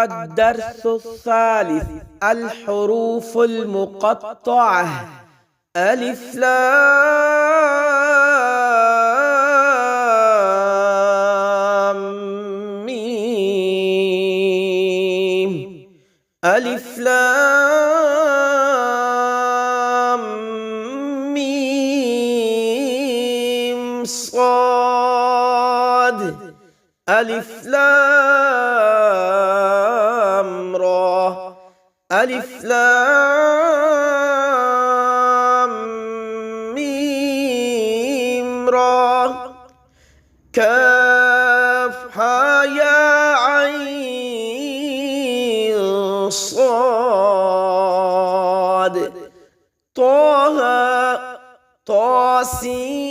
الدرس الثالث الحروف المقطعة. ألف لام ميم. ألف لام ميم صاد. ألف لام را. ألف لام ميم را. كاف ها يا عين صاد. طه طاسين